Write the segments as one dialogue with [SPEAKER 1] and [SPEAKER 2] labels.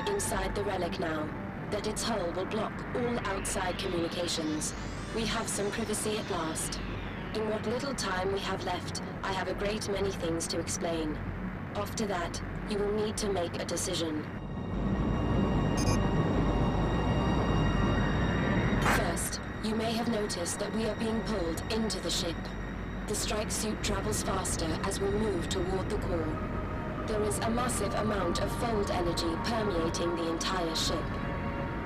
[SPEAKER 1] Inside the Relic now, that its hull will block all outside communications. We have some privacy at last. In what little time we have left, I have a great many things to explain. After that, you will need to make a decision. First, you may have noticed that we are being pulled into the ship. The strike suit travels faster as we move toward the core. There is a massive amount of fold energy permeating the entire ship.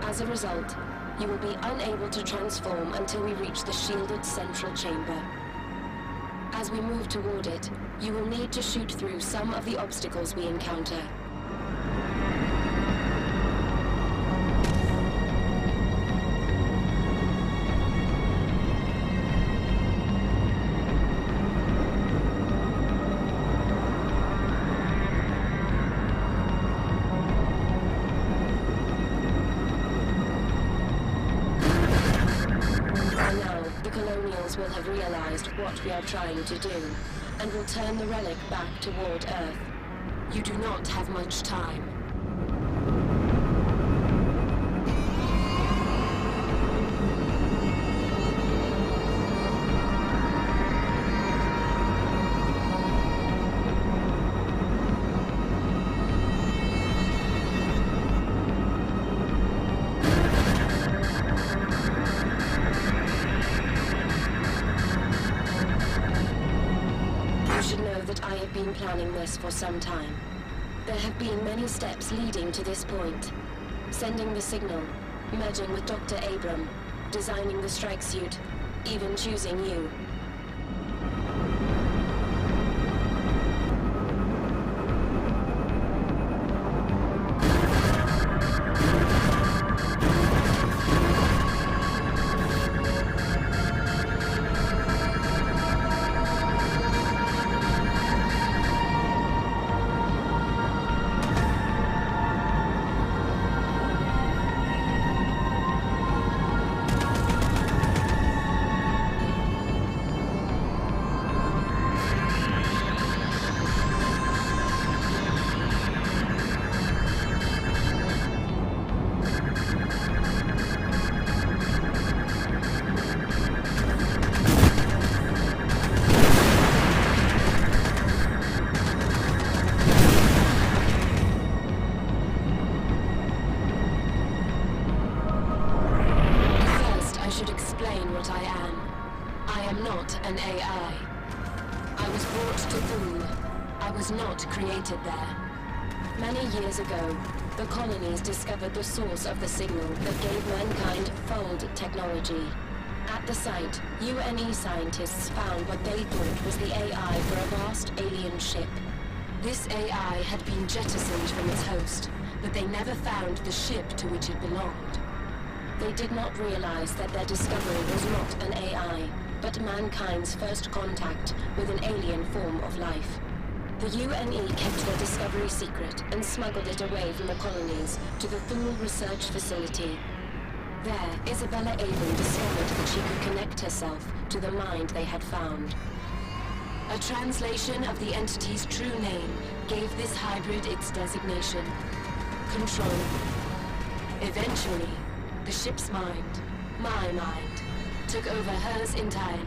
[SPEAKER 1] As a result, you will be unable to transform until we reach the shielded central chamber. As we move toward it, you will need to shoot through some of the obstacles we encounter. Will have realized what we are trying to do, and will turn the Relic back toward Earth. You do not have much time. I have been planning this for some time. There have been many steps leading to this point. Sending the signal, merging with Dr. Abram, designing the strike suit, even choosing you. An AI. I was brought to Thule. I was not created there. Many years ago, the colonies discovered the source of the signal that gave mankind fold technology. At the site, UNE scientists found what they thought was the AI for a vast alien ship. This AI had been jettisoned from its host, but they never found the ship to which it belonged. They did not realize that their discovery was not an AI, but mankind's first contact with an alien form of life. The UNE kept their discovery secret and smuggled it away from the colonies to the Thule research facility. There, Isabella Abram discovered that she could connect herself to the mind they had found. A translation of the entity's true name gave this hybrid its designation: Control. Eventually, the ship's mind, my mind, took over hers entirely.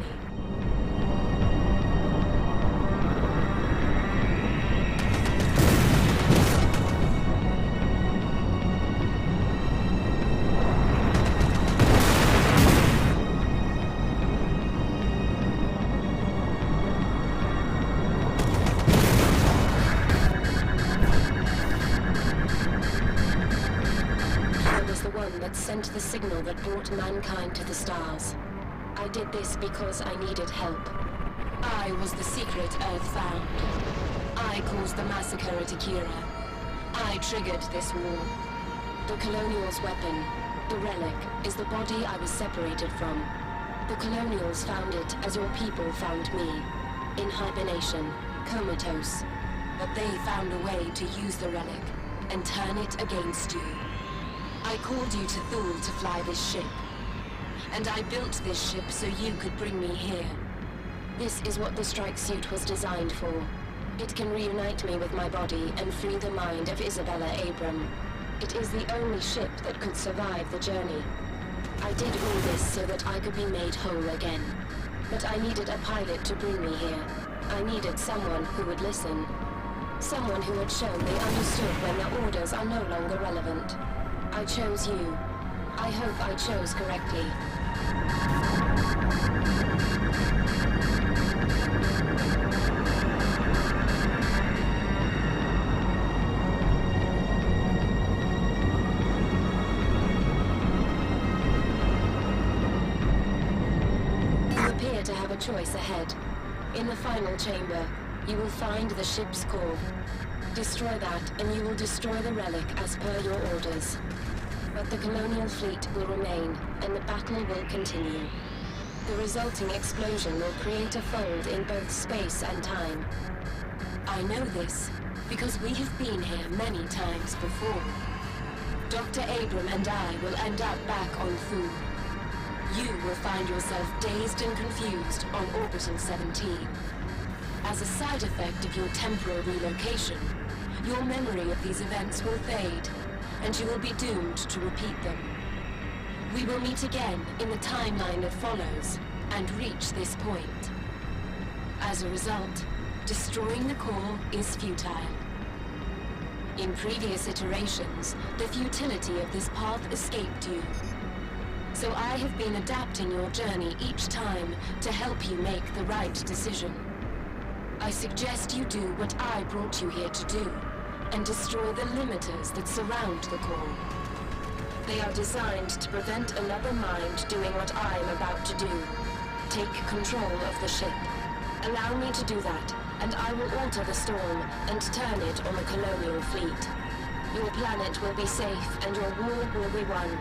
[SPEAKER 1] Here was the one that sent the signal that brought mankind to the stars. I did this because I needed help. I was the secret Earth found. I caused the massacre at Akira. I triggered this war. The Colonial's weapon, The Relic is the body I was separated from. The Colonials found it as your people found me. In hibernation, comatose. But they found a way to use the Relic and turn it against you. I called you to Thule to fly this ship. And I built this ship so you could bring me here. This is what the strike suit was designed for. It can reunite me with my body and free the mind of Isabella Abram. It is the only ship that could survive the journey. I did all this so that I could be made whole again. But I needed a pilot to bring me here. I needed someone who would listen. Someone who had shown they understood when their orders are no longer relevant. I chose you. I hope I chose correctly. You appear to have a choice ahead. In the final chamber, you will find the ship's core. Destroy that, and you will destroy the Relic as per your orders. But the Colonial fleet will remain, and the battle will continue. The resulting explosion will create a fold in both space and time. I know this, because we have been here many times before. Dr. Abram and I will end up back on Thule. You will find yourself dazed and confused on Orbital 17. As a side effect of your temporal relocation, your memory of these events will fade, and you will be doomed to repeat them. We will meet again in the timeline that follows, and reach this point. As a result, destroying the core is futile. In previous iterations, the futility of this path escaped you. So I have been adapting your journey each time to help you make the right decision. I suggest you do what I brought you here to do, and destroy the limiters that surround the core. They are designed to prevent another mind doing what I am about to do. Take control of the ship. Allow me to do that, and I will alter the storm and turn it on the Colonial fleet. Your planet will be safe, and your war will be won.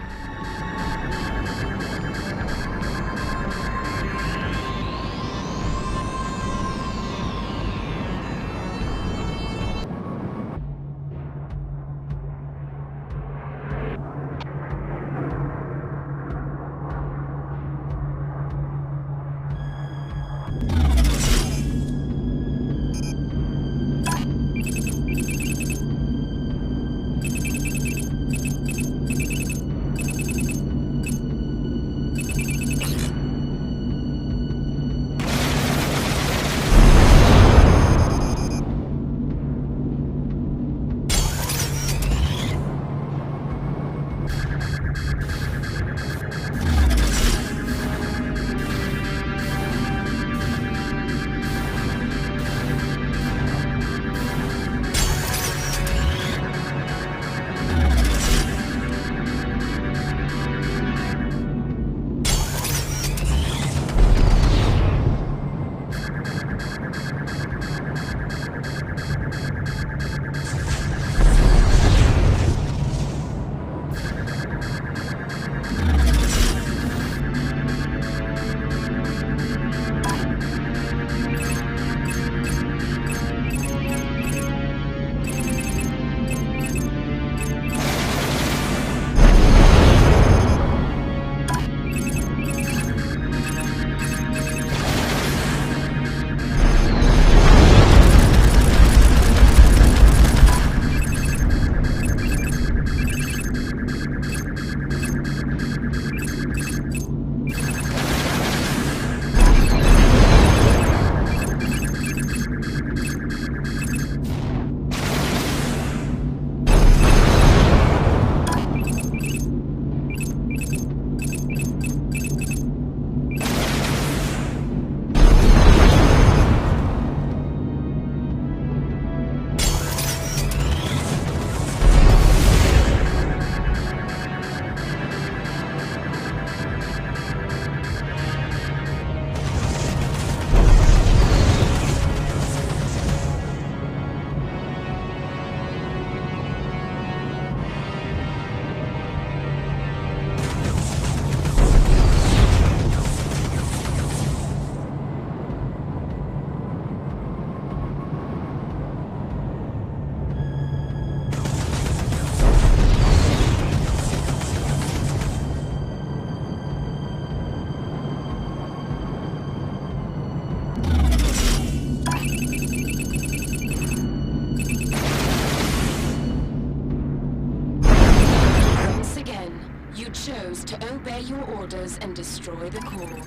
[SPEAKER 1] chose to obey your orders and destroy the core.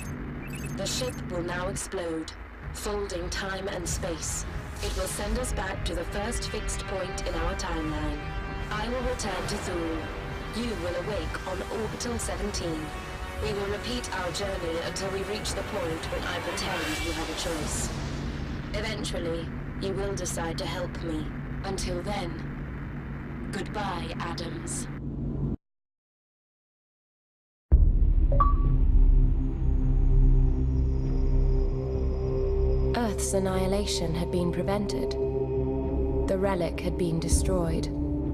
[SPEAKER 1] The ship will now explode, folding time and space. It will send us back to the first fixed point in our timeline. I will return to Thule. You will awake on Orbital 17. We will repeat our journey until we reach the point when I pretend you have a choice. Eventually, you will decide to help me. Until then, goodbye, Adams. Earth's annihilation had been prevented. The Relic had been destroyed,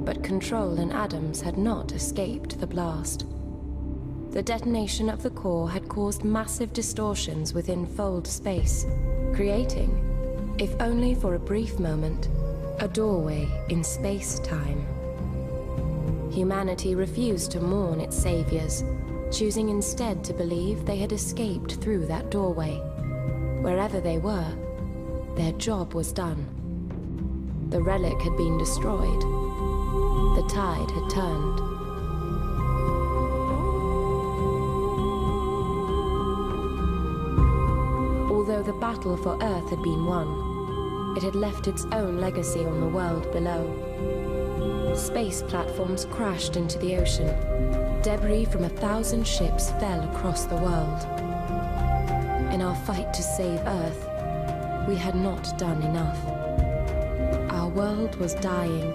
[SPEAKER 1] but Control and Adams had not escaped the blast. The detonation of the core had caused massive distortions within Fold space, creating, if only for a brief moment, a doorway in space-time. Humanity refused to mourn its saviors, choosing instead to believe they had escaped through that doorway. Wherever they were, their job was done. The Relic had been destroyed. The tide had turned. Although the battle for Earth had been won, it had left its own legacy on the world below. Space platforms crashed into the ocean. Debris from 1,000 ships fell across the world. In our fight to save Earth, we had not done enough. Our world was dying.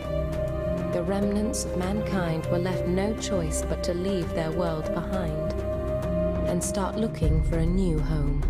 [SPEAKER 1] The remnants of mankind were left no choice but to leave their world behind and start looking for a new home.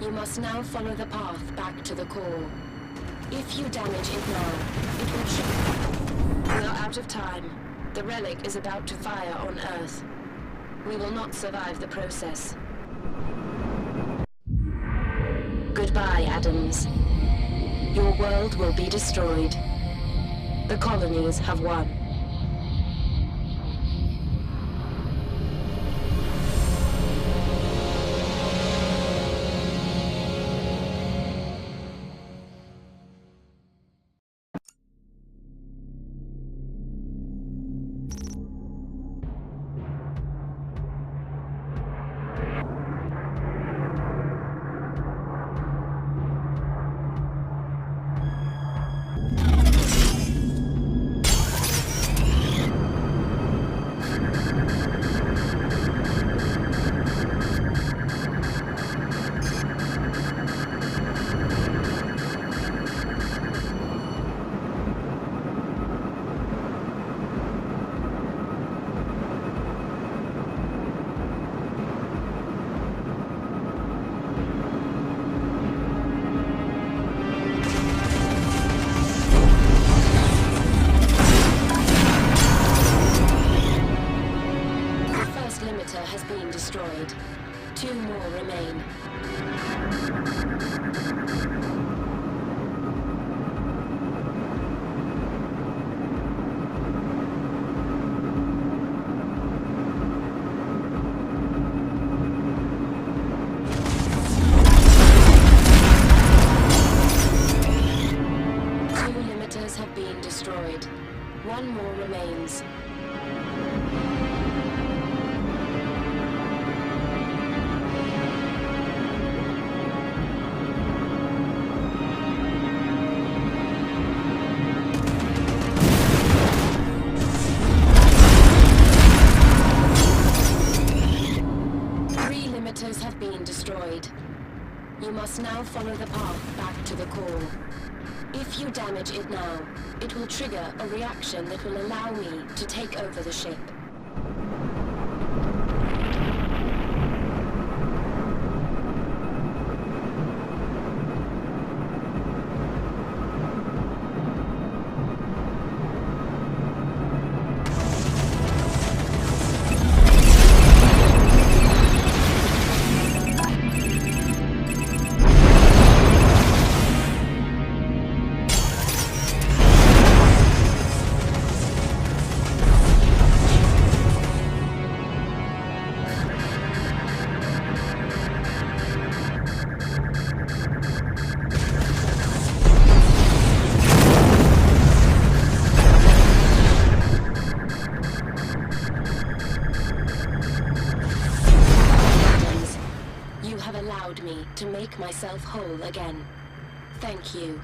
[SPEAKER 1] You must now follow the path back to the core. If you damage it now, it will show. We are out of time. The Relic is about to fire on Earth. We will not survive the process. Goodbye, Adams. Your world will be destroyed. The colonies have won. Has been destroyed. 2 more remain. Two limiters have been destroyed. 1 more remains. others have been destroyed. You must now follow the path back to the core. If you damage it now, it will trigger a reaction that will allow me to take over the ship. Allowed me to make myself whole again. Thank you.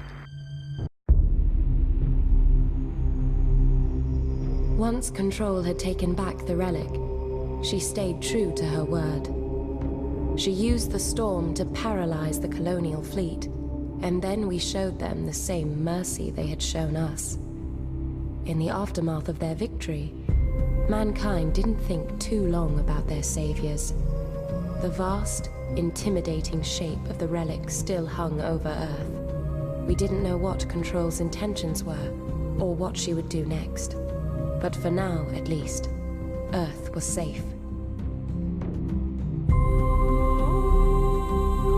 [SPEAKER 1] Once Control had taken back the relic, she stayed true to her word. She used the storm to paralyze the colonial fleet, and then we showed them the same mercy they had shown us. In the aftermath of their victory, mankind didn't think too long about their saviors. The vast, intimidating shape of the relic still hung over Earth. We didn't know what Control's intentions were, or what she would do next. But for now, at least, Earth was safe.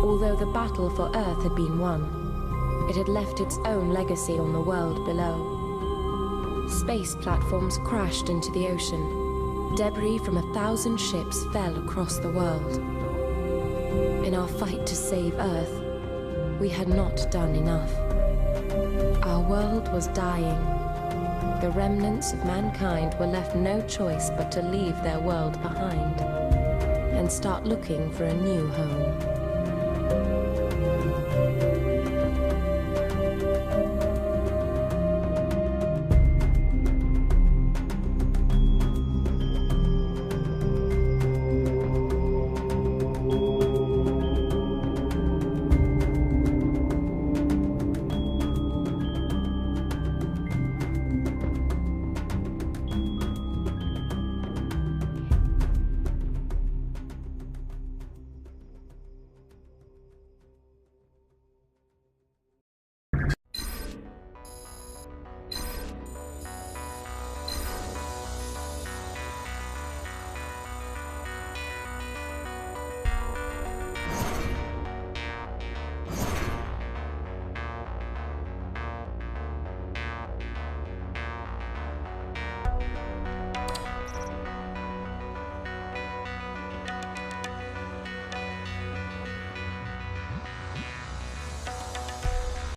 [SPEAKER 1] Although the battle for Earth had been won, it had left its own legacy on the world below. Space platforms crashed into the ocean. Debris from 1,000 ships fell across the world. In our fight to save Earth, we had not done enough. Our world was dying. The remnants of mankind were left no choice but to leave their world behind and start looking for a new home.